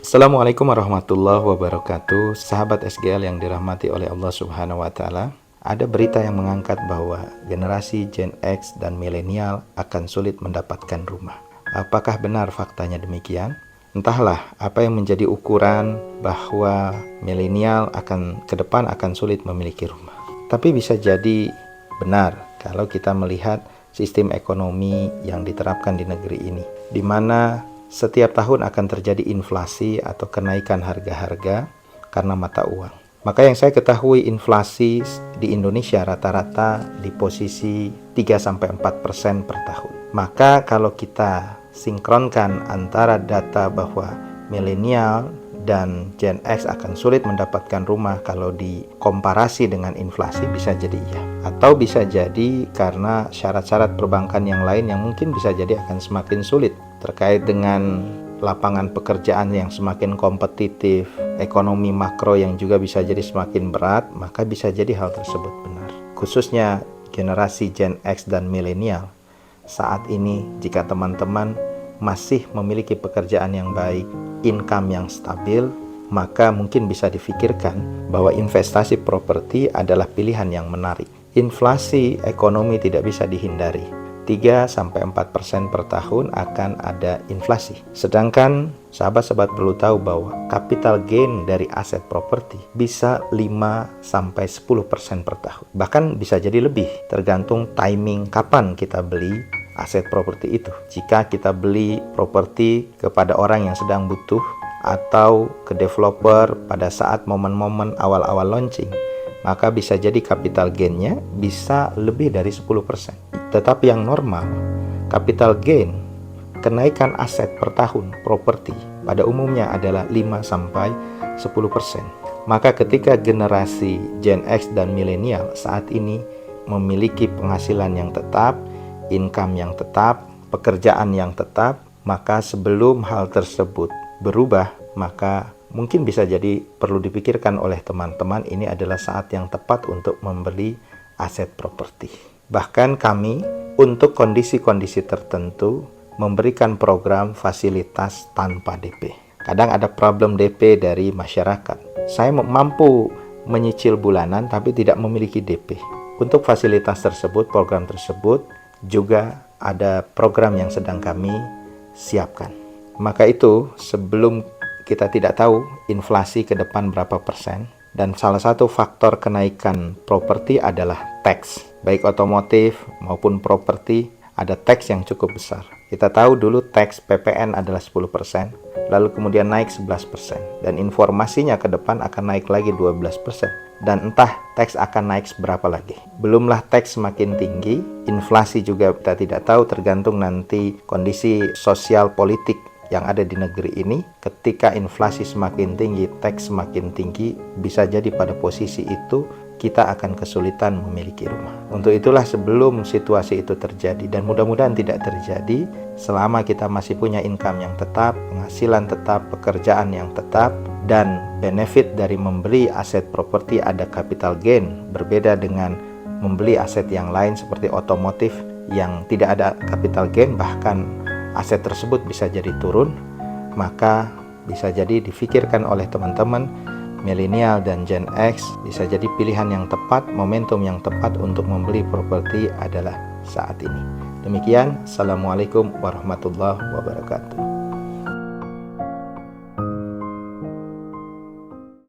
Assalamualaikum warahmatullahi wabarakatuh. Sahabat SGL yang dirahmati oleh Allah Subhanahu wa taala. Ada berita yang mengangkat bahwa generasi Gen X dan milenial akan sulit mendapatkan rumah. Apakah benar faktanya demikian? Entahlah apa yang menjadi ukuran bahwa milenial ke depan akan sulit memiliki rumah. Tapi bisa jadi benar kalau kita melihat sistem ekonomi yang diterapkan di negeri ini, di mana setiap tahun akan terjadi inflasi atau kenaikan harga-harga karena mata uang. Maka yang saya ketahui inflasi di Indonesia rata-rata di posisi 3-4% per tahun. Maka kalau kita sinkronkan antara data bahwa milenial dan Gen X akan sulit mendapatkan rumah kalau dikomparasi dengan inflasi, bisa jadi iya. Atau bisa jadi karena syarat-syarat perbankan yang lain yang mungkin bisa jadi akan semakin sulit terkait dengan lapangan pekerjaan yang semakin kompetitif, ekonomi makro yang juga bisa jadi semakin berat, maka bisa jadi hal tersebut benar. Khususnya generasi Gen X dan milenial saat ini, jika teman-teman masih memiliki pekerjaan yang baik, income yang stabil, maka mungkin bisa difikirkan bahwa investasi properti adalah pilihan yang menarik. Inflasi ekonomi tidak bisa dihindari. 3-4% per tahun akan ada inflasi. Sedangkan sahabat-sahabat perlu tahu bahwa capital gain dari aset properti bisa 5-10% per tahun. Bahkan bisa jadi lebih, tergantung timing kapan kita beli aset properti itu. Jika kita beli properti kepada orang yang sedang butuh atau ke developer pada saat momen-momen awal-awal launching, maka bisa jadi capital gain-nya bisa lebih dari 10%. Tetapi yang normal, capital gain, kenaikan aset per tahun properti pada umumnya adalah 5-10%. Maka ketika generasi Gen X dan milenial saat ini memiliki penghasilan yang tetap, income yang tetap, pekerjaan yang tetap, maka sebelum hal tersebut berubah, maka mungkin bisa jadi perlu dipikirkan oleh teman-teman ini adalah saat yang tepat untuk membeli aset properti. Bahkan kami untuk kondisi-kondisi tertentu memberikan program fasilitas tanpa DP. Kadang ada problem DP dari masyarakat. Saya mampu menyicil bulanan tapi tidak memiliki DP. Untuk fasilitas tersebut, program tersebut juga ada program yang sedang kami siapkan. Maka itu sebelum kita tidak tahu inflasi ke depan berapa persen, dan salah satu faktor kenaikan properti adalah tax, baik otomotif maupun properti ada tax yang cukup besar. Kita tahu dulu tax PPN adalah 10%, lalu kemudian naik 11%, dan informasinya ke depan akan naik lagi 12%, dan entah tax akan naik seberapa lagi. Belumlah tax semakin tinggi, inflasi juga kita tidak tahu, tergantung nanti kondisi sosial politik yang ada di negeri ini. Ketika inflasi semakin tinggi, tax semakin tinggi, bisa jadi pada posisi itu kita akan kesulitan memiliki rumah. Untuk itulah sebelum situasi itu terjadi, dan mudah-mudahan tidak terjadi, selama kita masih punya income yang tetap, penghasilan tetap, pekerjaan yang tetap, dan benefit dari membeli aset properti ada capital gain, berbeda dengan membeli aset yang lain seperti otomotif yang tidak ada capital gain, bahkan aset tersebut bisa jadi turun, maka bisa jadi difikirkan oleh teman-teman milenial dan Gen X, bisa jadi pilihan yang tepat, momentum yang tepat untuk membeli properti adalah saat ini. Demikian, Assalamualaikum warahmatullahi wabarakatuh.